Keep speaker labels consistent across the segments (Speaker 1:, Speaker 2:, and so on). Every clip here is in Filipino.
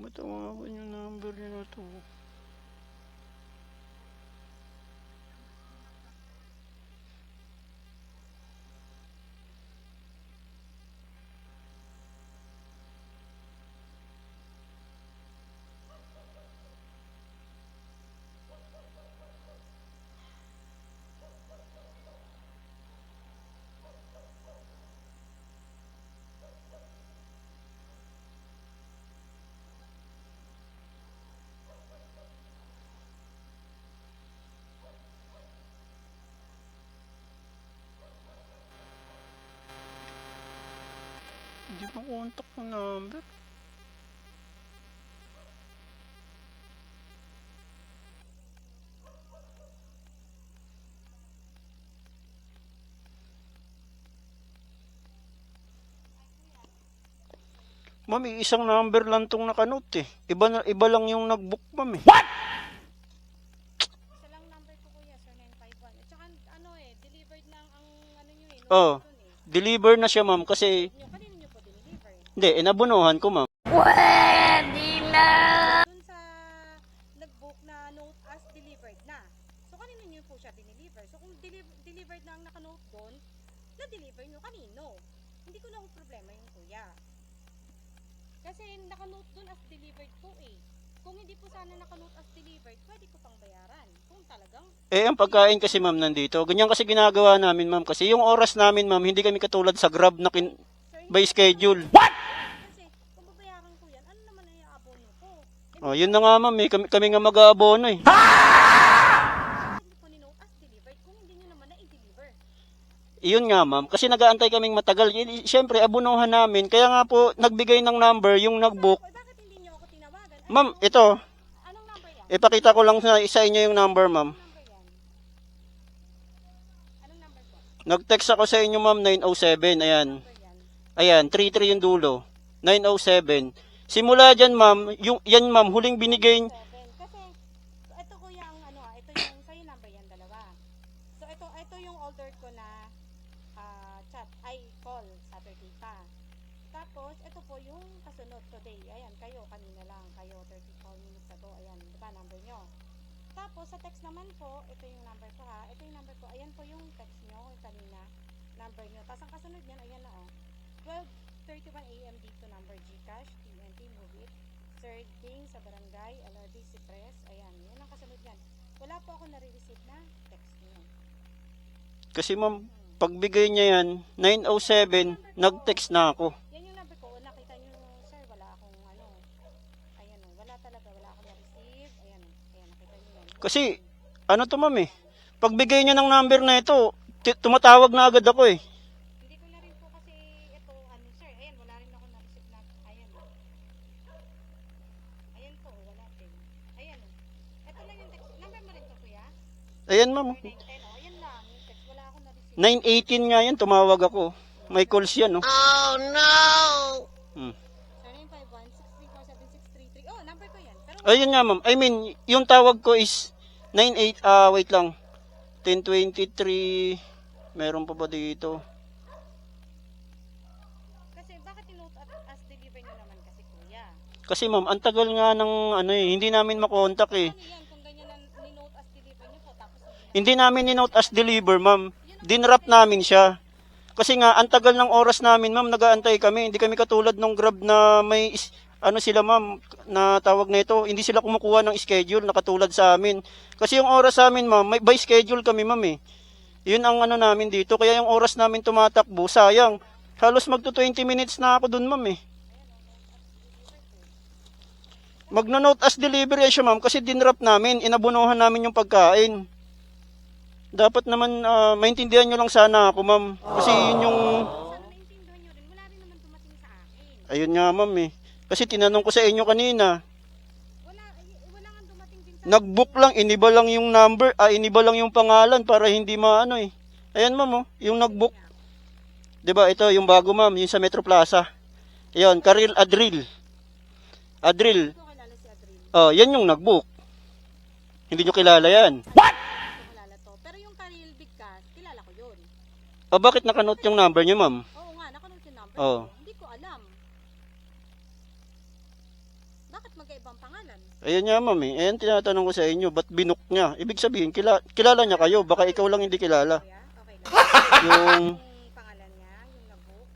Speaker 1: Matawagan yung number niya na to. Hindi ko contact yung number. Ma'am, isang number lang tong nakanote eh. Iba lang yung nag-book, ma'am eh.
Speaker 2: Isa lang number ko kuya, sir, 951. At saka ano eh, delivered na ang ano nyo eh.
Speaker 1: Oh, deliver na siya, ma'am, kasi
Speaker 2: Kanino nyo po deliver?
Speaker 1: hindi, inabunuhan ko, ma'am.
Speaker 3: Pwede na!
Speaker 2: Dun sa nag-book na note as delivered na. So kanino nyo po siya dineliver? So kung delivered na ang nakanote doon, na-deliver nyo kanino? Hindi ko na ho problema yung kuya. Kasi nakanote doon as delivered po eh. Kung hindi po sana nakanote as delivered, pwede ko pang bayaran. Kung talagang...
Speaker 1: Ang pagkain kasi, ma'am, nandito. Ganyan kasi ginagawa namin, ma'am. Kasi yung oras namin, ma'am, hindi kami katulad sa Grab na by schedule.
Speaker 2: Kasi kung babayaran ko yan, ano naman ay aabono ko?
Speaker 1: Oh, yun na nga, ma'am, eh. Kami nga mag-aabono eh.
Speaker 2: Hindi ko ninote as delivered kung hindi nyo naman na-i-deliver.
Speaker 1: Iyon nga, ma'am. Kasi nag-aantay kaming matagal. Siyempre, abunuhan namin. Kaya nga po, nagbigay ng number, yung nag-book.
Speaker 2: Bakit hindi nyo ako tinawagan?
Speaker 1: Ma'am, ito.
Speaker 2: Anong number yan?
Speaker 1: Ipakita ko lang sa inyo yung number, ma'am.
Speaker 2: Anong number po?
Speaker 1: Nag-text ako sa inyo, ma'am, 907. Ayan.
Speaker 2: Number yan.
Speaker 1: Ayan, 33 yung dulo. 907. Simula dyan, ma'am, yan, ma'am, huling binigay.
Speaker 2: 7. Kasi, ito kuya ang ano ito yung kayo number yan, dalawa. So, ito yung order ko na chat, call, Saturday pa. Tapos, ito po yung kasunod today. Ayan, kayo, kanina lang. Kayo, 34 minutes ago. Ayan, diba, number nyo. Tapos, sa text naman po, ito yung number ko ha. Ito yung number ko. Ayan po yung text nyo kanina. Number nyo. Tapos, ang kasunod yan, ayan na 12:31 AM dito, number GCash, TNT, Move It. Third thing sa barangay, LRD, Cypress. Ayan, yan ang kasunod yan. Wala po ako nare-receive na text nyo.
Speaker 1: Kasi, ma'am, pagbigay niya yan, 907, nag-text na ako.
Speaker 2: Yan yung number ko. Nakita nyo, sir, wala akong ano. Ayan o, wala talaga. Wala akong na-receive. Ayan o, ayan, nakita nyo yan.
Speaker 1: Kasi, ano to, ma'am eh. Pagbigay niya ng number na ito, tumatawag na agad ako eh.
Speaker 2: Hindi ko na rin po kasi ito, ano sir, ayan, wala rin ako na-receive na, ayan o. Ayan po, wala din. Ayan o. Ito lang yung text. Number mo rin to, kuya?
Speaker 1: Ayan, ma'am.
Speaker 2: 910, o. Ayan lang, yung text. Wala akong na-receive.
Speaker 1: 918 nga yan, tumawag ako. May calls yan, no?
Speaker 3: Oh no!
Speaker 2: Sir, 951-634-7633. Oh, number ko yan. Pero
Speaker 1: Ayun nga, ma'am. I mean, yung tawag ko is 98, wait lang. 1023, meron pa ba dito?
Speaker 2: kasi bakit tinote as deliver nyo naman kasi kuya?
Speaker 1: Kasi, ma'am, ang tagal nga ng, ano eh, hindi namin makontak eh.
Speaker 2: Ano yan kung ganyan ang ninote as deliver nyo po tapos
Speaker 1: Hindi namin ni-note as deliver, ma'am. Dinrap namin siya. Kasi nga, ang tagal ng oras namin, ma'am, nag-aantay kami. Hindi kami katulad ng Grab na may, ano sila, ma'am, na tawag na ito. Hindi sila kumukuha ng schedule na katulad sa amin. Kasi yung oras sa amin, ma'am, may by schedule kami, ma'am eh. Yun ang ano namin dito. Kaya yung oras namin tumatakbo, sayang. Halos magto 20 minutes na ako dun, ma'am eh. Magno-note as delivery siya, ma'am, kasi dinrap namin. Inabunuhan namin yung pagkain. Dapat naman maintindihan nyo lang sana ako, ma'am. Kasi yun yung...
Speaker 2: sana naintindihan nyo rin, wala rin naman dumating sa akin.
Speaker 1: Ayun nga, ma'am eh. Kasi tinanong ko sa inyo kanina.
Speaker 2: Wala nga dumating din sa
Speaker 1: Nag-book lang, iniba lang yung number, iniba lang yung pangalan para hindi maano eh. Ayan, ma'am, oh, yung nag-book. 'Di ba? Ito yung bago, ma'am, yung sa Metro Plaza. Ayun, Karil Adril. Adril.
Speaker 2: ko kilala si Adril.
Speaker 1: Oh, yan yung nag-book. Hindi nyo kilala yan.
Speaker 2: Ko kilala to. Pero yung Karil Bigkas, kilala ko yun.
Speaker 1: O bakit nakanote yung number nyo, ma'am?
Speaker 2: Oo nga, nakanote yung number
Speaker 1: Oo.
Speaker 2: ko. Hindi ko alam. Bakit
Speaker 1: Ayan nga ma'am eh. Ayan tinatanong ko sa inyo, ba't binook niya? Ibig sabihin, kilala niya kayo, baka ikaw lang hindi kilala.
Speaker 2: Kuya, okay lang.
Speaker 1: Yung,
Speaker 2: Yung pangalan niya, yung nag-book.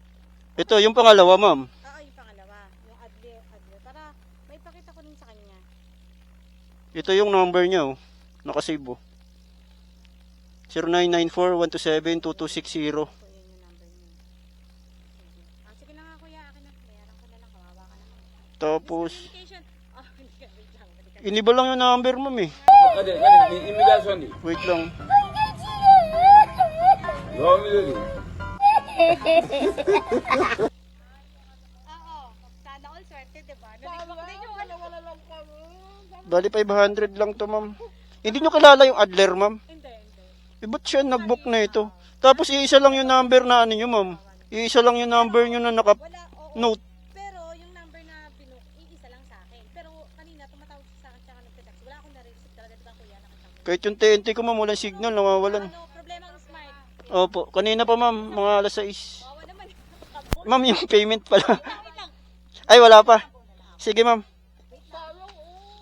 Speaker 1: ito, yung pangalawa ma'am.
Speaker 2: Oo, yung pangalawa. Yung Adler. Para may pakita ko din sa kanya.
Speaker 1: Ito yung number niya oh. Nakasave oh. 0994-127-2260.
Speaker 2: So, yun yung number niya. Sige. Sige na nga kuya, akin na. Bayaran ko na lang. Kawawa ka naman.
Speaker 1: Tapos,
Speaker 2: Communication. Oh, hindi ka. Wait lang. Balik ka.
Speaker 1: iniba lang yung number ma'am eh.
Speaker 4: Hadi hadi imigrasyon di.
Speaker 1: Wait lang.
Speaker 4: Devam edelim.
Speaker 2: Oo. Sana all swerte, diba? Naligwak din yung ano. Wala lang kami.
Speaker 1: Bali 500 lang to ma'am. Hindi nyo kilala yung Adler ma'am.
Speaker 2: Hindi.
Speaker 1: Eh, ba't siya nag-book na ito? Tapos iisa lang yung number na ano nyo ma'am. Iisa lang yung number nyo na
Speaker 2: Wala, oo.
Speaker 1: naka-note.
Speaker 2: Pero yung number na binook, iisa lang sa akin. Pero kanina tumatawag siya sa akin tsaka nagte-text. Wala akong na-receive talaga, diba kuya? Nakita
Speaker 1: Kahit yung TNT ko ma'am, walang signal, nawawalan.
Speaker 2: Ano, problema ng smart.
Speaker 1: Opo, kanina pa ma'am, mga alas 6.
Speaker 2: Wawa naman.
Speaker 1: Ma'am, yung payment pala.
Speaker 2: Wait lang.
Speaker 1: Ay, wala pa. Sige ma'am.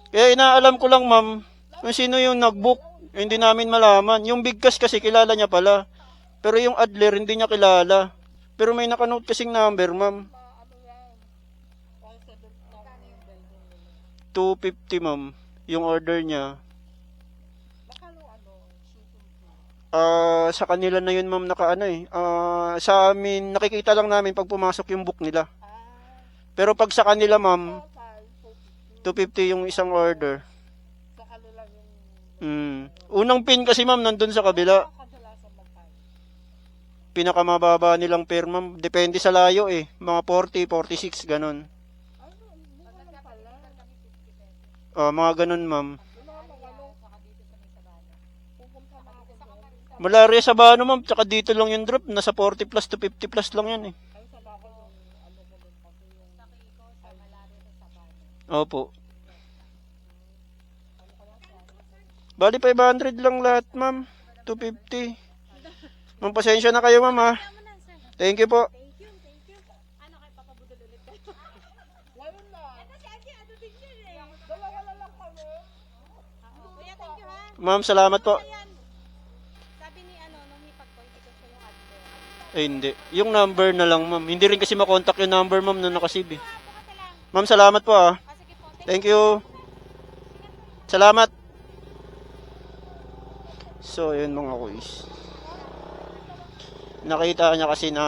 Speaker 1: Kaya inaalam ko lang ma'am, kung sino yung nag-book, hindi namin malaman. Yung Bigkas kasi kilala niya pala. Pero yung Adler, hindi niya kilala. Pero may nakanote kasing number ma'am. 250 ma'am, yung order niya. Sa kanila na yun ma'am nakaano eh. Sa amin, nakikita lang namin pag pumasok yung book nila. Pero pag sa kanila ma'am, 250 yung isang order. Unang pin kasi ma'am nandun sa kabila. Pinakamababa nilang pair ma'am. Depende sa layo eh. Mga 40, 46, ganun. Mga ganun ma'am. Malaria sa Bano ma'am. Tsaka dito lang yung drop. Nasa 40 plus to 50 plus lang yan eh. Opo. Bali 500 lang lahat ma'am. 250. Ma'am, pasensya na kayo ma'am ha. Thank you po.
Speaker 2: Thank you. Ano kayo papabudol ulit kayo? Wala na. Ito si Ate, ano din yun eh. Dalawa na lang kami. Kuya, thank you ha.
Speaker 1: Ma'am, salamat po.
Speaker 2: Ayan. Sabi ni ano, nung hipag ko, hindi ko siya yung Adler.
Speaker 1: Hindi. Yung number na lang ma'am. Hindi rin kasi makontak yung number ma'am na nakasave eh.
Speaker 2: Bukas na lang.
Speaker 1: Ma'am, salamat po ha.
Speaker 2: Sige po.
Speaker 1: Thank you. Salamat. So, yun mga kuis. Nakita niya kasi na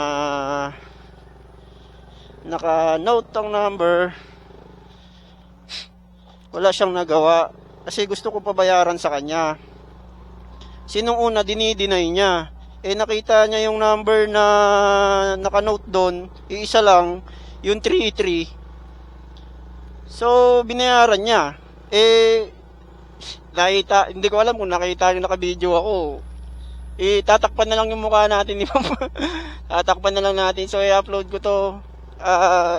Speaker 1: naka-note ang number. Wala siyang nagawa. Kasi gusto ko pabayaran sa kanya. Sinong una, dinideny niya. Eh, nakita niya yung number na naka-note doon. Iisa lang, yung 33. So, binayaran niya. Eh, nakita, hindi ko alam kung nakita yung naka-video ako. Eh, tatakpan na lang yung mukha natin ni ma'am. Tatakpan na lang natin. So, i-upload ko to.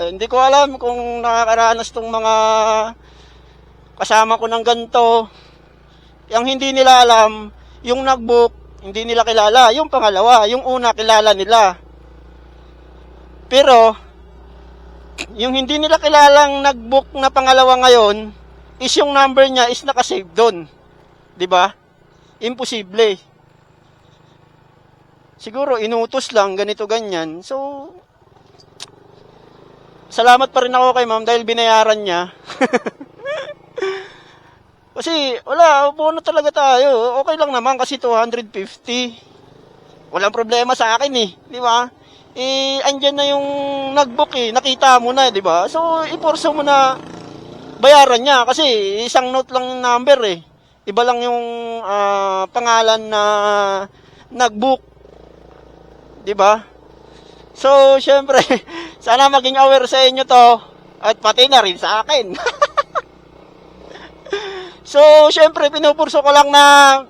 Speaker 1: Hindi ko alam kung nakakaranas tong mga kasama ko ng ganito. Yung hindi nila alam, yung nag-book, hindi nila kilala. Yung pangalawa, yung una, kilala nila. Pero, yung hindi nila kilalang nag-book na pangalawa ngayon, is yung number niya is nakasave doon. 'Di ba? Imposible. Siguro inutos lang ganito ganyan. So salamat pa rin ako kay ma'am dahil binayaran niya. Kasi wala, bono talaga tayo. Okay lang naman kasi 250. Walang problema sa akin eh, 'di ba? Eh andyan na yung nag-book eh, nakita mo na, 'di ba? So iporsa mo na bayaran niya kasi isang note lang yung number eh. Iba lang yung pangalan na nag-book. 'Di ba? So, syempre, sana maging aware sa inyo to at pati na rin sa akin. So, syempre, pinupurso ko lang na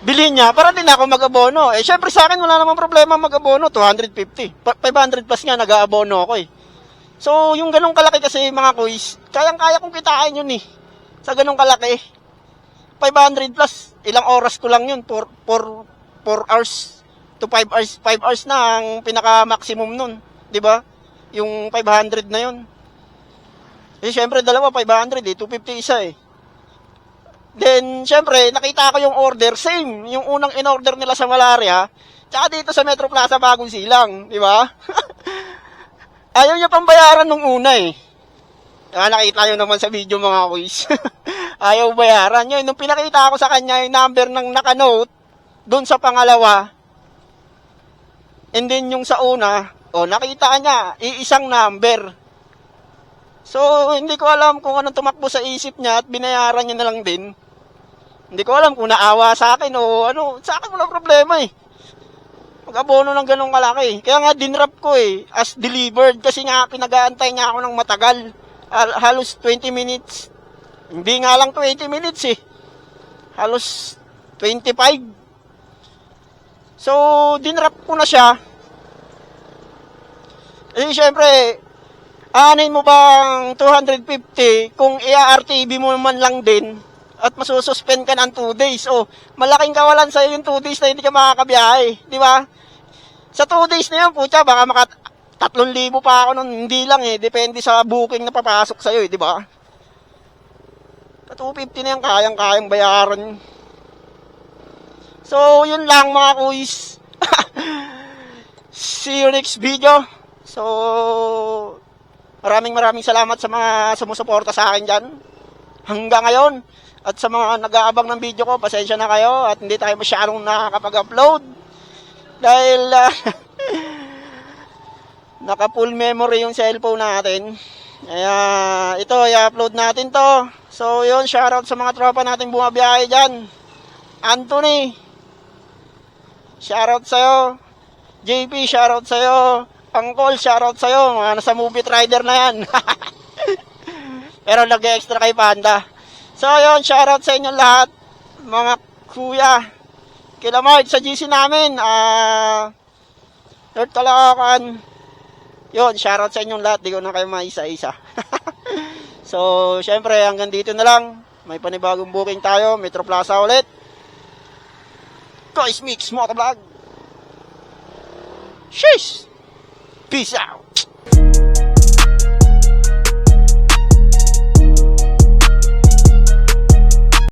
Speaker 1: bilhin niya para din ako mag-abono. Eh, syempre sa akin wala namang problema mag-abono, 250. 500 plus nga nag-aabono ako eh. So, yung ganong kalaki kasi mga kuis, kayang-kaya kong kitain yun eh. Sa ganong kalaki. 500 plus, ilang oras ko lang yun. 4 hours to 5 hours. 5 hours na ang pinaka-maximum nun. 'Di ba? Yung 500 na yun. Eh, syempre, dalawa, 500 eh. 250 isa eh. Then, syempre, nakita ko yung order, same. Yung unang in-order nila sa Malaria, tsaka dito sa Metro Plaza, Bagong Silang. Di ba? Ayaw niya pang bayaran nung una eh. Nakita nyo naman sa video mga kuis. Ayaw bayaran. Yun, nung pinakita ko sa kanya yung number ng nakanote, dun sa pangalawa, and then yung sa una, nakita niya, iisang number. So, hindi ko alam kung anong tumakbo sa isip niya at binayaran niya na lang din. Hindi ko alam kung naawa sa akin o ano. Sa akin walang problema eh. Mag-abono ng ganong kalaki. Kaya nga dinrap ko eh, as delivered. Kasi nga pinag-aantay niya ako ng matagal. Halos 20 minutes. Hindi nga lang 20 minutes eh. Halos 25. So, dinrap ko na siya. Eh, syempre, anin mo bang 250 kung i-RTV mo man lang din at masususpend ka ng 2 days. O, malaking kawalan sa'yo yung 2 days na hindi ka makakabiyahe. Di ba? Sa 2 days na yun, putya, baka 3,000 pa ako nun. Hindi lang eh. Depende sa booking na papasok sa'yo eh. Di ba? Sa 250 na yan, kayang-kayang bayaran. So, yun lang mga kuis. See you next video. So, maraming salamat sa mga sumusuporta sa akin dyan. Hanggang ngayon. At sa mga nag-aabang ng video ko, pasensya na kayo at hindi tayo masyadong nakakapag-upload. Dahil naka-full memory yung cellphone natin. Kaya ito, i-upload natin to. So yun, shoutout sa mga tropa natin bumabiyahe dyan. Anthony, shoutout sa'yo. JP, shoutout sa'yo. Angkol, shoutout sa'yo. Mga nasa movie rider na yan. Pero nag-extra kay Panda. So yun, shoutout sa inyo lahat. Mga kuya. Kila Mark sa GC namin. Lord Caloocan. Yun, shoutout sa inyong lahat. Di ko na kayo maisa-isa. So, syempre, hanggang dito na lang. May panibagong booking tayo. Metro Plaza ulit. Guys, Mix Motovlog. Sheesh! Peace out!